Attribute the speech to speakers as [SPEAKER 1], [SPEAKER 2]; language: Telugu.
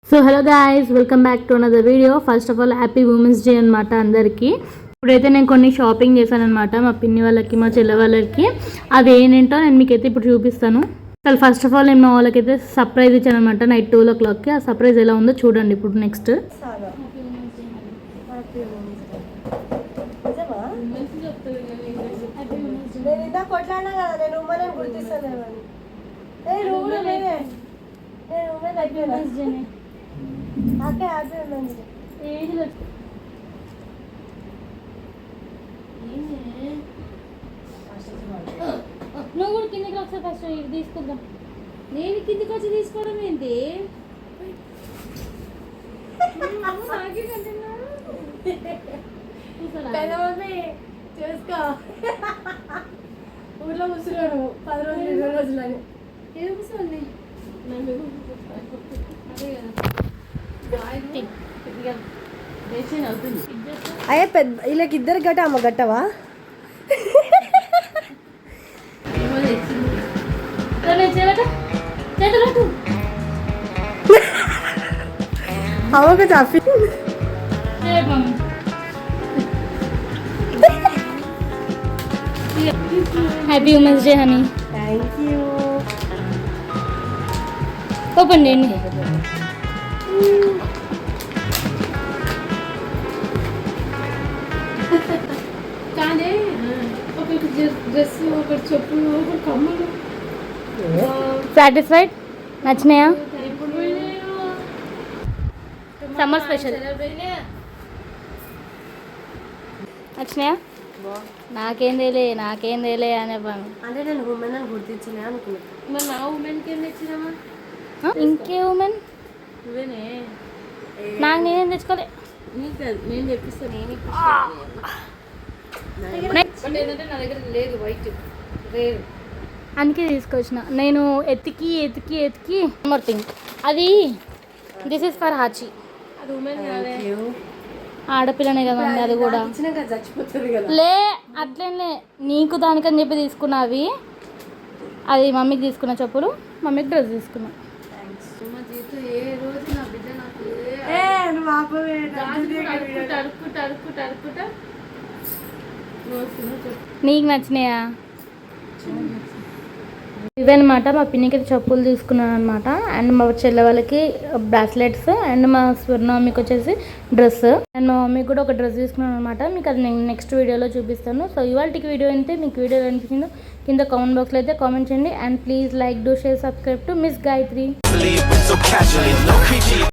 [SPEAKER 1] So hello guys, welcome back to another video. First of all happy women's day అనమాట అందరికీ. ఇప్పుడైతే నేను కొన్ని షాపింగ్ చేశాను అనమాట మా పిన్ని వాళ్ళకి, మా చెల్లె వాళ్ళకి. అవి ఏంటంటో నేను మీకైతే ఇప్పుడు చూపిస్తాను. అసలు ఫస్ట్ ఆఫ్ ఆల్ నేను మా వాళ్ళకైతే సర్ప్రైజ్ ఇచ్చాను అనమాట నైట్ 12 o'clockకి. ఆ సర్ప్రైజ్ ఎలా ఉందో చూడండి ఇప్పుడు. నెక్స్ట్
[SPEAKER 2] నువ్వు కూడా కిందికి ఒకసారి ఫస్ట్ ఇది తీసుకుందాం. నేను కిందికి వచ్చి తీసుకోవడం ఏంటి?
[SPEAKER 3] చేసుకో ఊర్లో కూర్చున్నాడు 10 రోజులు 20 రోజులు అని ఏదో కూర్చోండి. అయ్యే పెద్ద వీళ్ళకి ఇద్దరు గట్ట అమ్మ గట్టవా అవ్వక చాఫీ
[SPEAKER 1] happy women's day honey.
[SPEAKER 3] Thank you.
[SPEAKER 1] Open చేయండి.
[SPEAKER 2] కానీ ఒకరికి డ్రెస్, ఒకటి చెప్పులు, ఒకటి కమ్మలు.
[SPEAKER 1] సాటిస్ఫైడ్? నచ్చినాయా? సమ్మర్ స్పెషల్ నచ్చినాయా? నాకేం తేలే అనే పని.
[SPEAKER 3] అంటే నేను ఉమెన్ అని గుర్తించలే అనుకున్నాను.
[SPEAKER 2] మరి నా ఉమెన్కి ఏం తెచ్చినామా?
[SPEAKER 1] ఇంకే ఉమెన్
[SPEAKER 2] నువ్వేనే.
[SPEAKER 1] నాకు నేనేం తెచ్చుకోలే.
[SPEAKER 2] నీకు కాదు, నేను చెప్పిస్తాను. ఏంటంటే నా దగ్గర లేదు వైట్, రేర్,
[SPEAKER 1] అందుకే తీసుకొచ్చిన. నేను ఎతికి మోర్ థింగ్. అది దిస్ ఇస్ ఫర్ హాచి.
[SPEAKER 2] అది ఉమెన్ కాదే,
[SPEAKER 1] ఆడపిల్లనే కదా ఉంది అది కూడా.
[SPEAKER 3] చచ్చిపోతుంది కదా.
[SPEAKER 1] లే అట్లే నీకు దానికని చెప్పి తీసుకున్నా. అవి అది మమ్మీకి తీసుకున్న చెప్పులు, మమ్మీకి డ్రెస్ తీసుకున్నా.
[SPEAKER 2] సుమ జీతు ఏ రోజు నా బిడ్డ నాకు టరుకుట
[SPEAKER 1] నీకు నచ్చినాయా? ఇవన్నమాట మా పిన్నికి చెప్పులు తీసుకున్నాను అనమాట. అండ్ మా చెల్లె వాళ్ళకి బ్రాస్లెట్స్, అండ్ మా స్వర్ణమమ్మీకి వచ్చేసి డ్రెస్, అండ్ మా మమ్మీకి కూడా ఒక డ్రెస్ తీసుకున్నాను అనమాట. మీకు అది నేను నెక్స్ట్ వీడియోలో చూపిస్తాను. సో ఇవాళకి వీడియో అయితే మీకు వీడియో అనిపించిందో కింద కామెంట్ బాక్స్లో అయితే కామెంట్ చేయండి. And please like, do, share, subscribe to miss Gayatri.